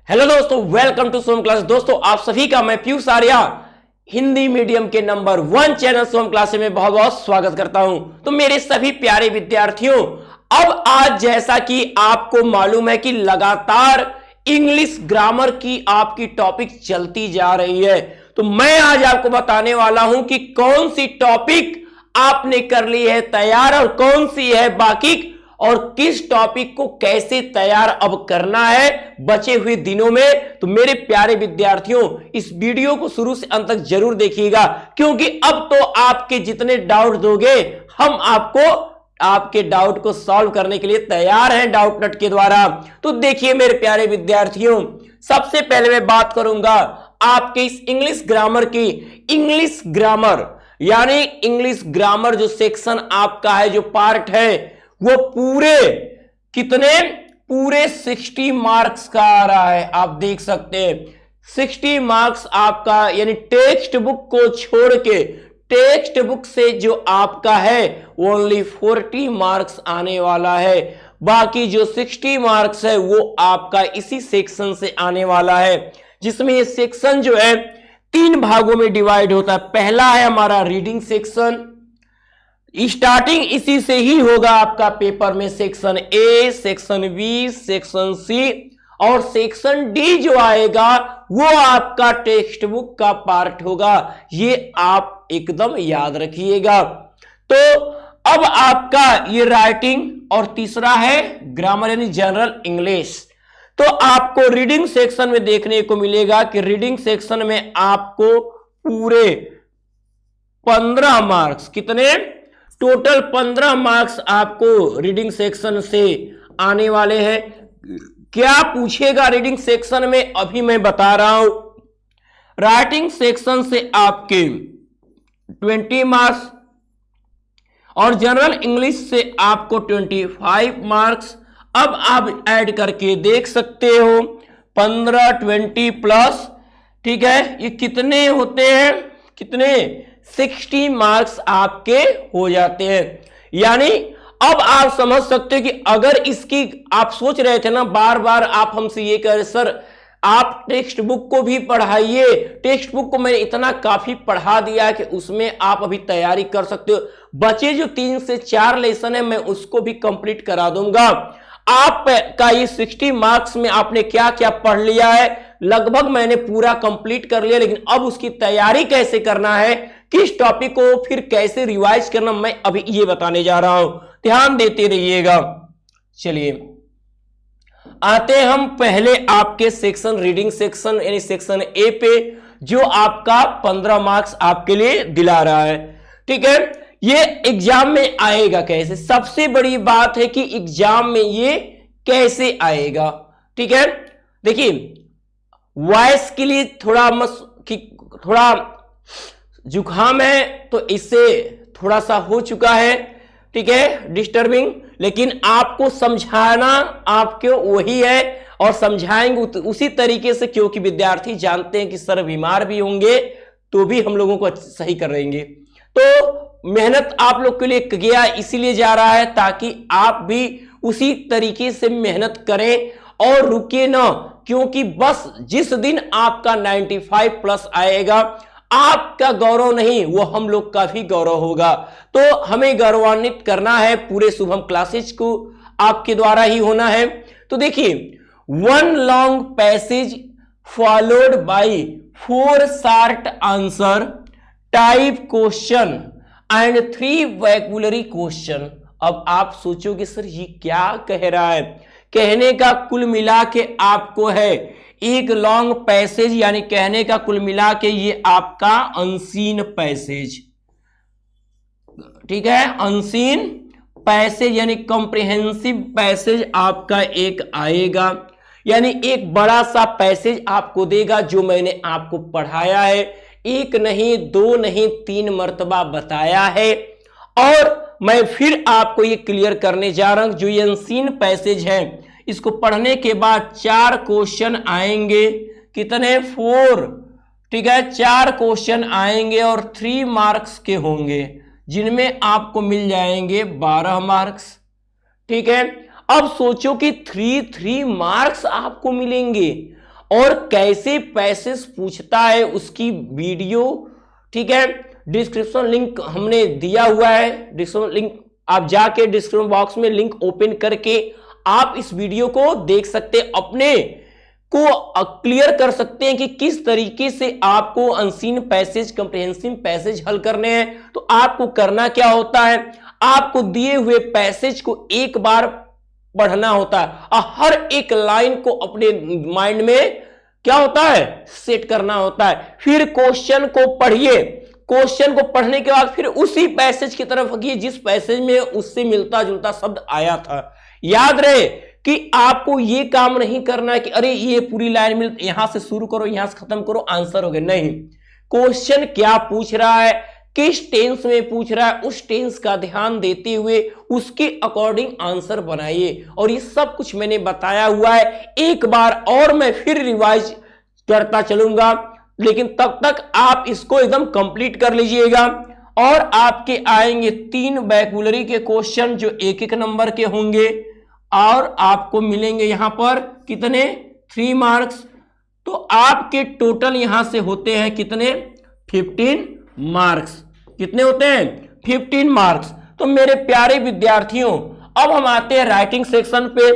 Hello दोस्तों, welcome to Som class. दोस्तों आप सभी का मैं पीयूष आर्या हिंदी मीडियम के नंबर 1 चैनल सोम क्लास में बहुत बहुत स्वागत करता हूं। तो मेरे सभी प्यारे विद्यार्थियों, अब आज जैसा कि आपको मालूम है कि लगातार इंग्लिश ग्रामर की आपकी टॉपिक चलती जा रही है, तो मैं आज आपको बताने वाला हूं कि कौन सी टॉपिक आपने कर ली है तैयार और कौन सी है बाकी, और किस टॉपिक को कैसे तैयार अब करना है बचे हुए दिनों में। तो मेरे प्यारे विद्यार्थियों, इस वीडियो को शुरू से अंत तक जरूर देखिएगा, क्योंकि अब तो आपके जितने डाउट दोगे हम आपको आपके डाउट को सॉल्व करने के लिए तैयार हैं डाउट नट के द्वारा। तो देखिए मेरे प्यारे विद्यार्थियों, सबसे पहले मैं बात करूंगा आपके इस इंग्लिश ग्रामर की। इंग्लिश ग्रामर यानी इंग्लिश ग्रामर जो सेक्शन आपका है, जो पार्ट है, वो पूरे 60 मार्क्स का आ रहा है। आप देख सकते हैं 60 मार्क्स आपका, यानी टेक्स्ट बुक को छोड़ के टेक्स्ट बुक से जो आपका है ओनली 40 मार्क्स आने वाला है। बाकी जो 60 मार्क्स है वो आपका इसी सेक्शन से आने वाला है, जिसमें ये सेक्शन जो है 3 भागों में डिवाइड होता है। पहला है हमारा रीडिंग सेक्शन, स्टार्टिंग इसी से ही होगा आपका पेपर में। Section A, section B, section C और सेक्शन डी जो आएगा वो आपका टेक्स्ट बुक का पार्ट होगा। ये आप एकदम याद रखिएगा। तो अब आपका ये राइटिंग और तीसरा है ग्रामर यानी जनरल इंग्लिश। तो आपको रीडिंग सेक्शन में देखने को मिलेगा कि रीडिंग सेक्शन में आपको पूरे 15 मार्क्स, कितने टोटल 15 मार्क्स आपको रीडिंग सेक्शन से आने वाले हैं। क्या पूछेगा रीडिंग सेक्शन में अभी मैं बता रहा हूं। राइटिंग सेक्शन से आपके 20 मार्क्स और जनरल इंग्लिश से आपको 25 मार्क्स। अब आप ऐड करके देख सकते हो 15, 20 प्लस, ठीक है, ये कितने होते हैं, कितने 60 मार्क्स आपके हो जाते हैं। यानी अब आप समझ सकते हो कि अगर इसकी आप सोच रहे थे ना, बार बार आप हमसे ये कह रहे सर आप टेक्स्ट बुक को भी पढ़ाइए, टेक्स्ट बुक को मैंने इतना काफी पढ़ा दिया कि उसमें आप अभी तैयारी कर सकते हो। बचे जो 3 से 4 लेसन है मैं उसको भी कंप्लीट करा दूंगा। आपका ये 60 मार्क्स में आपने क्या क्या पढ़ लिया है, लगभग मैंने पूरा कंप्लीट कर लिया, लेकिन अब उसकी तैयारी कैसे करना है, किस टॉपिक को फिर कैसे रिवाइज करना, मैं अभी ये बताने जा रहा हूं। ध्यान देते रहिएगा। चलिए आते हैं हम पहले आपके सेक्शन रीडिंग सेक्शन यानी सेक्शन ए पे, जो आपका 15 मार्क्स आपके लिए दिला रहा है। ठीक है, ये एग्जाम में आएगा कैसे, सबसे बड़ी बात है कि एग्जाम में ये कैसे आएगा। ठीक है, देखिए वॉइस के लिए थोड़ा जुकाम है, तो इससे थोड़ा सा हो चुका है, ठीक है, डिस्टर्बिंग, लेकिन आपको समझाना आपको वही है और समझाएंगे उसी तरीके से, क्योंकि विद्यार्थी जानते हैं कि सर बीमार भी होंगे तो भी हम लोगों को सही कर रहेंगे। तो मेहनत आप लोग के लिए किया इसीलिए जा रहा है ताकि आप भी उसी तरीके से मेहनत करें और रुके ना, क्योंकि बस जिस दिन आपका 95 प्लस आएगा आपका गौरव नहीं, वो हम लोग का भी गौरव होगा। तो हमें गौरवान्वित करना है, पूरे शुभम क्लासेज को आपके द्वारा ही होना है। तो देखिए 1 long passage followed by 4 short answer type question and 3 vocabulary question. अब आप सोचोगे सर ये क्या कह रहा है, कहने का कुल मिला के आपको है एक लॉन्ग पैसेज, यानी कहने का कुल मिला के ये आपका अनसीन पैसेज, ठीक है, अनसीन पैसेज यानी कॉम्प्रिहेंसिव पैसेज आपका एक आएगा, यानी एक बड़ा सा पैसेज आपको देगा जो मैंने आपको पढ़ाया है, एक नहीं 2 नहीं 3 मर्तबा बताया है। और मैं फिर आपको ये क्लियर करने जा रहा हूं, जो ये अनसीन पैसेज है इसको पढ़ने के बाद 4 क्वेश्चन आएंगे, कितने 4, ठीक है, 4 क्वेश्चन आएंगे और 3 मार्क्स के होंगे, जिनमें आपको मिल जाएंगे 12 मार्क्स। ठीक है, अब सोचो कि 3 मार्क्स आपको मिलेंगे और कैसे पैसेज पूछता है उसकी वीडियो, ठीक है, डिस्क्रिप्शन लिंक हमने दिया हुआ है। डिस्क्रिप्शन लिंक आप जाके डिस्क्रिप्शन बॉक्स में लिंक ओपन करके आप इस वीडियो को देख सकते हैं, अपने को क्लियर कर सकते हैं कि किस तरीके से आपको अनसीन पैसेज, कंप्रिहेंसिव पैसेज हल करने हैं। तो आपको करना क्या होता है, आपको दिए हुए पैसेज को एक बार पढ़ना होता है और हर एक लाइन को अपने माइंड में क्या होता है, सेट करना होता है। फिर क्वेश्चन को पढ़िए, क्वेश्चन को पढ़ने के बाद फिर उसी पैसेज की तरफ देखिए जिस पैसेज में उससे मिलता जुलता शब्द आया था। याद रहे कि आपको यह काम नहीं करना है कि अरे ये पूरी लाइन मिल, यहां से शुरू करो यहां से खत्म करो आंसर हो गया। नहीं, क्वेश्चन क्या पूछ रहा है, किस टेंस में पूछ रहा है, उस टेंस का ध्यान देते हुए उसके अकॉर्डिंग आंसर बनाइए। और ये सब कुछ मैंने बताया हुआ है, एक बार और मैं फिर रिवाइज करता चलूंगा, लेकिन तब तक आप इसको एकदम कंप्लीट कर लीजिएगा। और आपके आएंगे 3 वोकैबुलरी के क्वेश्चन जो 1-1 नंबर के होंगे और आपको मिलेंगे यहां पर कितने, 3 मार्क्स। तो आपके टोटल यहां से होते हैं कितने, 15 मार्क्स। कितने होते हैं, 15 मार्क्स। तो मेरे प्यारे विद्यार्थियों, अब हम आते हैं राइटिंग सेक्शन पे।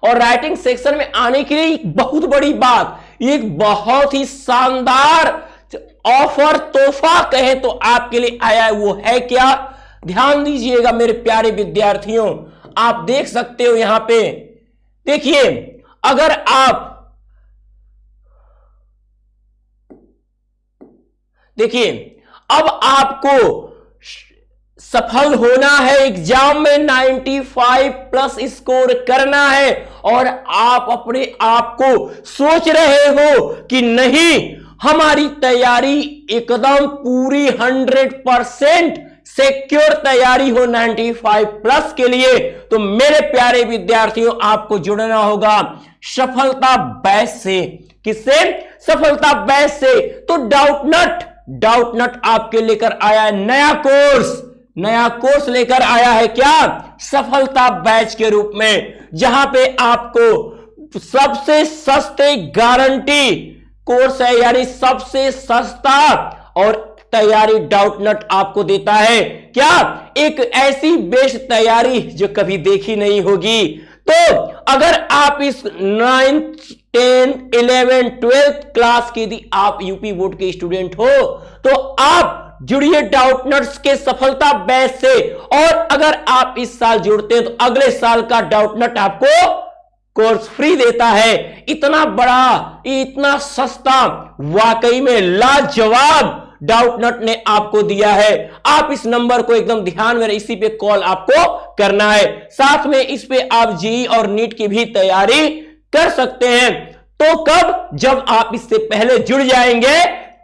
और राइटिंग सेक्शन में आने के लिए एक बहुत बड़ी बात, एक बहुत ही शानदार ऑफर, तोहफा कहे तो आपके लिए आया है। वो है क्या, ध्यान दीजिएगा मेरे प्यारे विद्यार्थियों। आप देख सकते हो यहां पे, देखिए अगर आप देखिए अब आपको सफल होना है, एग्जाम में 95+ स्कोर करना है और आप अपने आप को सोच रहे हो कि नहीं हमारी तैयारी एकदम पूरी 100% सिक्योर तैयारी हो 95+ के लिए, तो मेरे प्यारे विद्यार्थियों आपको जुड़ना होगा सफलता बैच से। किससे, सफलता बैच से। तो डाउट नट आपके लेकर आया है नया कोर्स लेकर आया है, क्या, सफलता बैच के रूप में, जहां पे आपको सबसे सस्ते गारंटी कोर्स है, यानी सबसे सस्ता और तैयारी डाउट नट आपको देता है। क्या, एक ऐसी बेस्ट तैयारी जो कभी देखी नहीं होगी। तो अगर आप इस 9th 10th 11th 12th class के यदि आप यूपी बोर्ड के स्टूडेंट हो तो आप जुड़िए डाउट नट्स के सफलता बैच से। और अगर आप इस साल जुड़ते हैं तो अगले साल का डाउट नट आपको कोर्स फ्री देता है। इतना बड़ा, इतना सस्ता, वाकई में लाजवाब डाउट नट ने आपको दिया है। आप इस नंबर को एकदम ध्यान में, इसी पे कॉल आपको करना है। साथ में इस पे आप जेईई और नीट की भी तैयारी कर सकते हैं। तो कब, जब आप इससे पहले जुड़ जाएंगे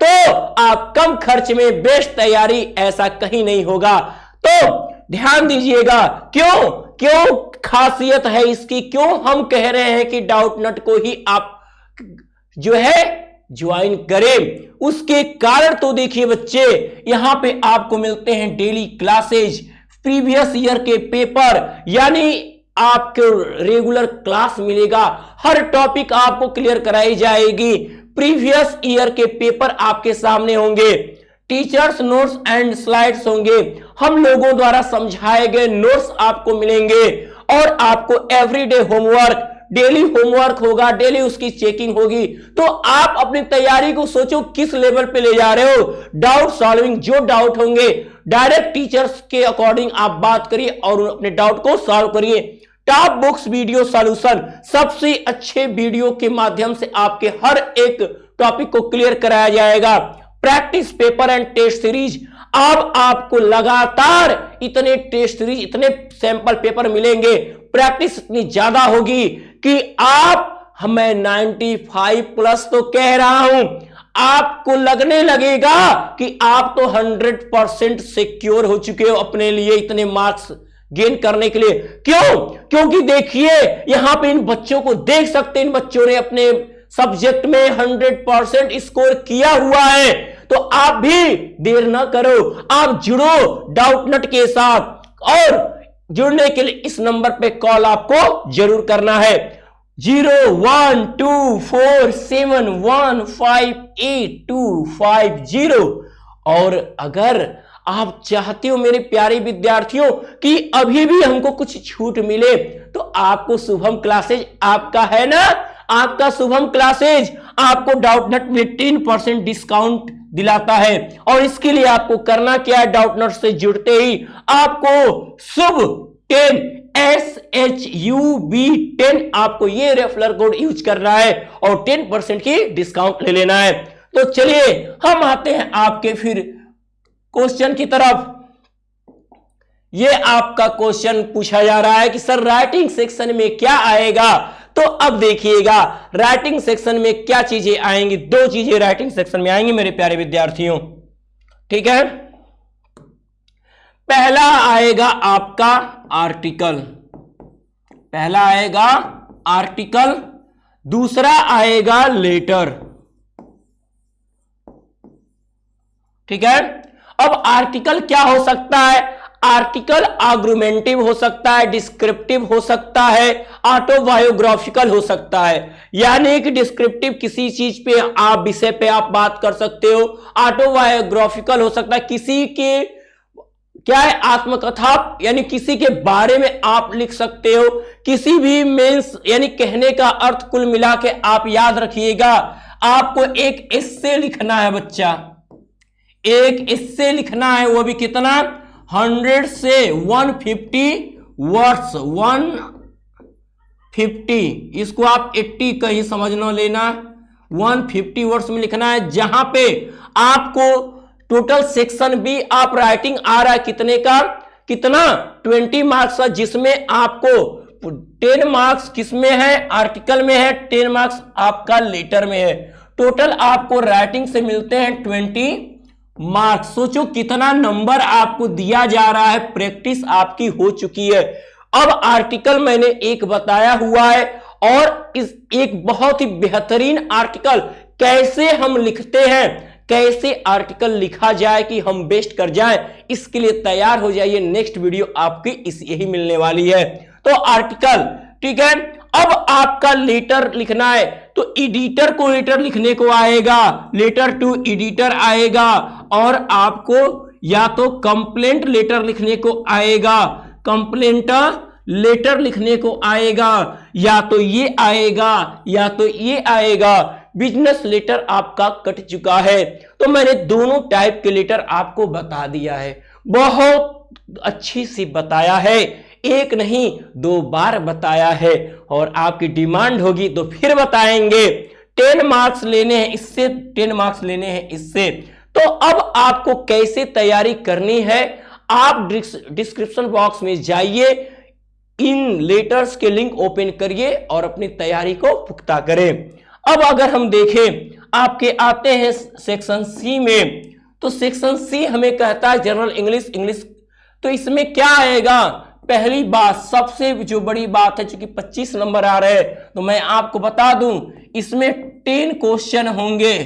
तो आप कम खर्च में बेस्ट तैयारी, ऐसा कहीं नहीं होगा। तो ध्यान दीजिएगा, क्यों खासियत है इसकी, क्यों हम कह रहे हैं कि डाउट नट को ही आप जो है ज्वाइन करें। उसके कारण तो देखिए बच्चे, यहां पे आपको मिलते हैं डेली क्लासेज, प्रीवियस ईयर के पेपर, यानी आपको रेगुलर क्लास मिलेगा, हर टॉपिक आपको क्लियर कराई जाएगी। प्रीवियस ईयर के पेपर आपके सामने होंगे, टीचर्स नोट्स एंड स्लाइड्स होंगे, हम लोगों द्वारा समझाए गए नोट्स आपको मिलेंगे और आपको एवरीडे होमवर्क, डेली होमवर्क होगा, डेली उसकी चेकिंग होगी। तो आप अपनी तैयारी को सोचो किस लेवल पे ले जा रहे हो। डाउट सॉल्विंग, जो डाउट होंगे डायरेक्ट टीचर्स के अकॉर्डिंग आप बात करिए और अपने डाउट को सॉल्व करिए। टॉप बुक्स वीडियो सॉल्यूशन, सबसे अच्छे वीडियो के माध्यम से आपके हर एक टॉपिक को क्लियर कराया जाएगा। Practice paper and test series, अब आपको लगातार इतने टेस्ट सीरीज, इतने सैंपल पेपर मिलेंगे, प्रैक्टिस इतनी ज्यादा होगी कि आप, मैं 95+ तो कह रहा हूं, आपको लगने लगेगा कि आप तो 100% सिक्योर हो चुके हो अपने लिए इतने मार्क्स गेन करने के लिए। क्योंकि देखिए यहां पे इन बच्चों को देख सकते हैं, इन बच्चों ने अपने सब्जेक्ट में 100% स्कोर किया हुआ है। तो आप भी देर ना करो, आप जुड़ो डाउट नट के साथ और जुड़ने के लिए इस नंबर पे कॉल आपको जरूर करना है। 012471582250। और अगर आप चाहते हो मेरे प्यारे विद्यार्थियों कि अभी भी हमको कुछ छूट मिले, तो आपको शुभम क्लासेज आपका है ना, आपका शुभम क्लासेज आपको डाउटनट में 10% डिस्काउंट दिलाता है। और इसके लिए आपको करना क्या है, डाउटनट से जुड़ते ही आपको शुभ 10 SHUB10 आपको ये रेफरल कोड यूज करना है और 10% की डिस्काउंट ले लेना है। तो चलिए हम आते हैं आपके फिर क्वेश्चन की तरफ। ये आपका क्वेश्चन पूछा जा रहा है कि सर राइटिंग सेक्शन में क्या आएगा। तो अब देखिएगा राइटिंग सेक्शन में क्या चीजें आएंगी। दो चीजें राइटिंग सेक्शन में आएंगी मेरे प्यारे विद्यार्थियों, ठीक है। पहला आएगा आपका आर्टिकल, पहला आएगा आर्टिकल, दूसरा आएगा लेटर, ठीक है। अब आर्टिकल क्या हो सकता है, आर्टिकल आर्गुमेंटिव हो सकता है, डिस्क्रिप्टिव हो सकता है, ऑटोबायोग्राफिकल हो सकता है। यानी कि डिस्क्रिप्टिव किसी चीज पे आप विषय पे आप बात कर सकते हो, ऑटोबायोग्राफिकल हो सकता है किसी के क्या है आत्मकथा, यानी किसी के बारे में आप लिख सकते हो। किसी भी मीन्स यानी कहने का अर्थ कुल मिला के आप याद रखिएगा, आपको एक एस्से लिखना है बच्चा, एक एस्से लिखना है, वो भी कितना 100 से 150 वर्ड्स, 150, इसको आप 80 कहीं समझ लो लेना, 150 वर्ड्स में लिखना है। जहां पे आपको टोटल सेक्शन भी आप राइटिंग आ रहा है कितने का, कितना 20 मार्क्स का, जिसमें आपको 10 मार्क्स किसमें है, आर्टिकल में है, 10 मार्क्स आपका लेटर में है। टोटल आपको राइटिंग से मिलते हैं 20 मार्क्स। सोचो कितना नंबर आपको दिया जा रहा है, प्रैक्टिस आपकी हो चुकी है। अब आर्टिकल मैंने एक बताया हुआ है, और इस एक बहुत ही बेहतरीन आर्टिकल कैसे हम लिखते हैं, कैसे आर्टिकल लिखा जाए कि हम बेस्ट कर जाएं, इसके लिए तैयार हो जाइए। नेक्स्ट वीडियो आपकी इस यही मिलने वाली है। तो आर्टिकल, ठीक है। अब आपका लेटर लिखना है, तो एडिटर को लेटर लिखने को आएगा, लेटर टू एडिटर आएगा, और आपको या तो कंप्लेंट लेटर लिखने को आएगा, कंप्लेंट लेटर लिखने को आएगा, या तो ये आएगा या तो ये आएगा। बिजनेस लेटर आपका कट चुका है, तो मैंने दोनों टाइप के लेटर आपको बता दिया है, बहुत अच्छी सी बताया है, एक नहीं 2 बार बताया है, और आपकी डिमांड होगी तो फिर बताएंगे। 10 मार्क्स लेने हैं इससे, 10 मार्क्स लेने हैं इससे। तो अब आपको कैसे तैयारी करनी है, आप डिस्क्रिप्शन बॉक्स में जाइए, इन लेटर्स के लिंक ओपन करिए और अपनी तैयारी को पुख्ता करें। अब अगर हम देखें आपके आते हैं सेक्शन सी में, तो सेक्शन सी हमें कहता है जनरल इंग्लिश, इंग्लिश। तो इसमें क्या आएगा, पहली बात सबसे जो बड़ी बात है, चूंकि 25 नंबर आ रहे हैं, तो मैं आपको बता दूं इसमें 10 क्वेश्चन होंगे,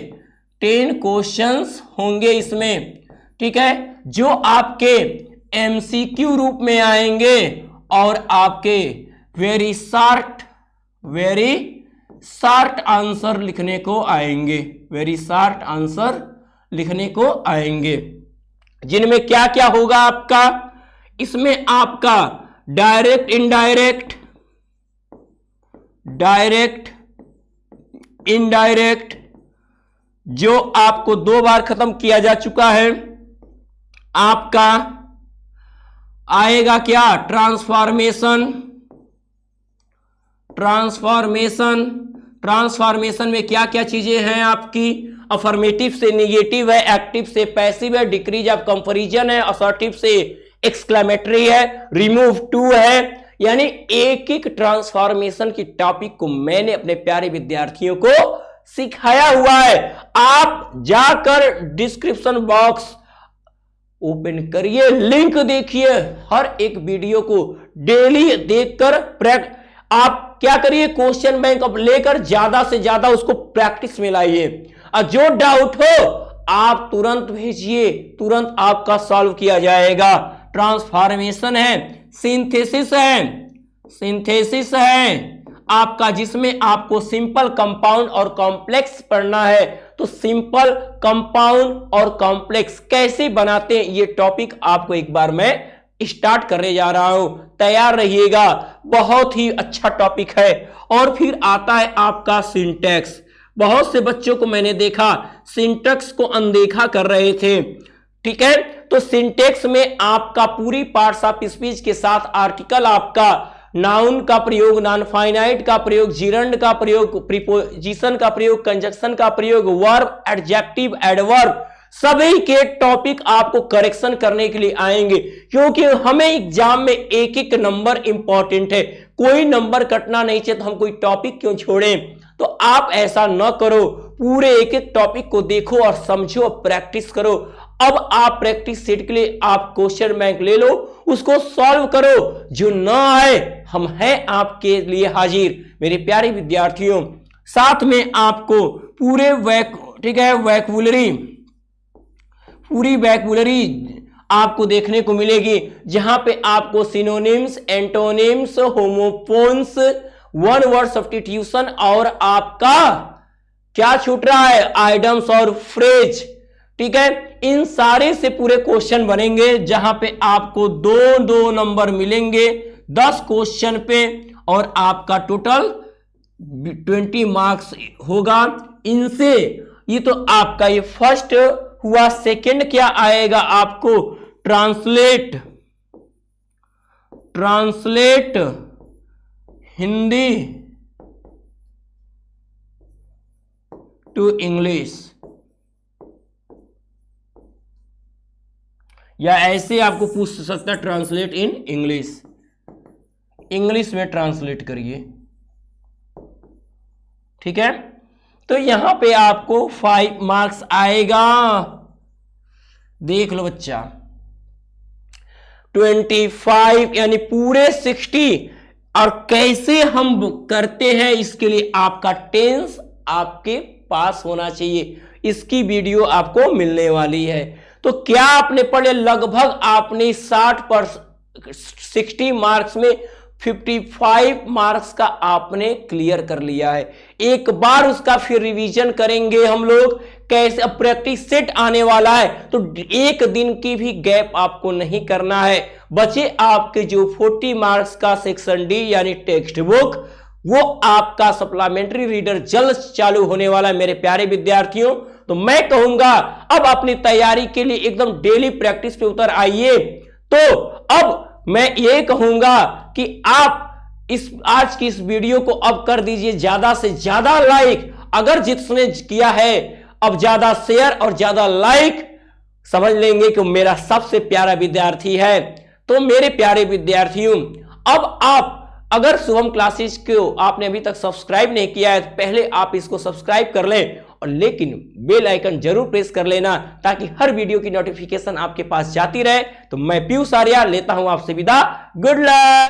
10 क्वेश्चंस होंगे इसमें, ठीक है, जो आपके एमसीक्यू रूप में आएंगे और आपके वेरी शार्ट आंसर लिखने को आएंगे, वेरी शार्ट आंसर लिखने को आएंगे, जिनमें क्या क्या होगा आपका, इसमें आपका डायरेक्ट, इनडायरेक्ट, डायरेक्ट, इनडायरेक्ट, जो आपको 2 बार खत्म किया जा चुका है, आपका आएगा क्या, ट्रांसफॉर्मेशन, ट्रांसफॉर्मेशन, ट्रांसफॉर्मेशन में क्या क्या चीजें हैं आपकी, अफर्मेटिव से निगेटिव है, एक्टिव से पैसिव है, डिक्रीज ऑफ कंपैरिजन है, असर्टिव से एक्सक्लेमेटरी है, रिमूव टू है। यानी एक एक ट्रांसफॉर्मेशन की टॉपिक को मैंने अपने प्यारे विद्यार्थियों को सिखाया हुआ है। आप जाकर डिस्क्रिप्शन बॉक्स ओपन करिए, लिंक देखिए, हर एक वीडियो को डेली देखकर आप क्या करिए, क्वेश्चन बैंक अब लेकर ज्यादा से ज्यादा उसको प्रैक्टिस में लाइए, और जो डाउट हो आप तुरंत भेजिए, तुरंत आपका सॉल्व किया जाएगा। ट्रांसफॉर्मेशन है, सिंथेसिस है, सिंथेसिस है, आपका जिसमें आपको सिंपल, कंपाउंड और कॉम्प्लेक्स पढ़ना है। तो सिंपल, कंपाउंड और कॉम्प्लेक्स कैसे बनाते हैं ये टॉपिक आपको एक बार मैं स्टार्ट करने जा रहा हूं, तैयार रहिएगा। बहुत ही अच्छा टॉपिक है। और फिर आता है आपका सिंटैक्स। बहुत से बच्चों को मैंने देखा सिंटैक्स को अनदेखा कर रहे थे, ठीक है। तो सिंटैक्स में आपका पूरी पार्ट्स ऑफ स्पीच के साथ आर्टिकल, आपका नाउन का प्रयोग, नॉन फाइनाइट का प्रयोग, जिरंड का प्रयोग, प्रीपोजिशन का प्रयोग, कंजक्शन का प्रयोग, वर्ब, एडजेक्टिव, एडवर्ब, सभी के टॉपिक आपको करेक्शन करने के लिए आएंगे, क्योंकि हमें एग्जाम में एक एक नंबर इंपॉर्टेंट है। कोई नंबर कटना नहीं चाहिए, तो हम कोई टॉपिक क्यों छोड़ें। तो आप ऐसा न करो, पूरे एक एक टॉपिक को देखो और समझो और प्रैक्टिस करो। अब आप प्रैक्टिस सेट के लिए आप क्वेश्चन बैंक ले लो, उसको सॉल्व करो। जो ना आए, हम हैं आपके लिए हाजिर मेरे प्यारे विद्यार्थियों। साथ में आपको पूरे वैक्यूलरी, पूरी वैक्यूलरी आपको देखने को मिलेगी, जहां पे आपको synonyms, antonyms, homophones, one word substitution और आपका क्या छूट रहा है, आइडम्स और फ्रेज, ठीक है। इन सारे से पूरे क्वेश्चन बनेंगे, जहां पे आपको 2-2 नंबर मिलेंगे 10 क्वेश्चन पे, और आपका टोटल 20 मार्क्स होगा इनसे। ये तो आपका ये फर्स्ट हुआ। सेकंड क्या आएगा आपको, ट्रांसलेट हिंदी टू इंग्लिश, या ऐसे आपको पूछ सकता है ट्रांसलेट इन इंग्लिश, इंग्लिश में ट्रांसलेट करिए, ठीक है। तो यहां पे आपको 5 मार्क्स आएगा। देख लो बच्चा, 25 यानी पूरे 60। और कैसे हम करते हैं, इसके लिए आपका टेंस आपके पास होना चाहिए। इसकी वीडियो आपको मिलने वाली है। तो क्या आपने पढ़े, लगभग आपने 60 मार्क्स में 55 मार्क्स का आपने क्लियर कर लिया है। एक बार उसका फिर रिवीजन करेंगे हम लोग, कैसे अब प्रैक्टिस सेट आने वाला है, तो एक दिन की भी गैप आपको नहीं करना है। बचे आपके जो 40 मार्क्स का सेक्शन डी यानी टेक्स्ट बुक, वो आपका सप्लीमेंट्री रीडर जल्द चालू होने वाला है मेरे प्यारे विद्यार्थियों। तो मैं कहूंगा अब अपनी तैयारी के लिए एकदम डेली प्रैक्टिस पे उतर आइए। तो अब मैं ये कहूंगा कि आप आज की इस वीडियो को अब कर दीजिए ज्यादा से ज्यादा लाइक, अगर जिसने किया है अब ज्यादा शेयर और ज्यादा लाइक, समझ लेंगे कि मेरा सबसे प्यारा विद्यार्थी है। तो मेरे प्यारे विद्यार्थियों, अब आप अगर शुभम क्लासेस को आपने अभी तक सब्सक्राइब नहीं किया है, तो पहले आप इसको सब्सक्राइब कर लें, और लेकिन बेल आइकन जरूर प्रेस कर लेना, ताकि हर वीडियो की नोटिफिकेशन आपके पास जाती रहे। तो मैं पीयूष आर्या लेता हूं आपसे विदा। Good luck.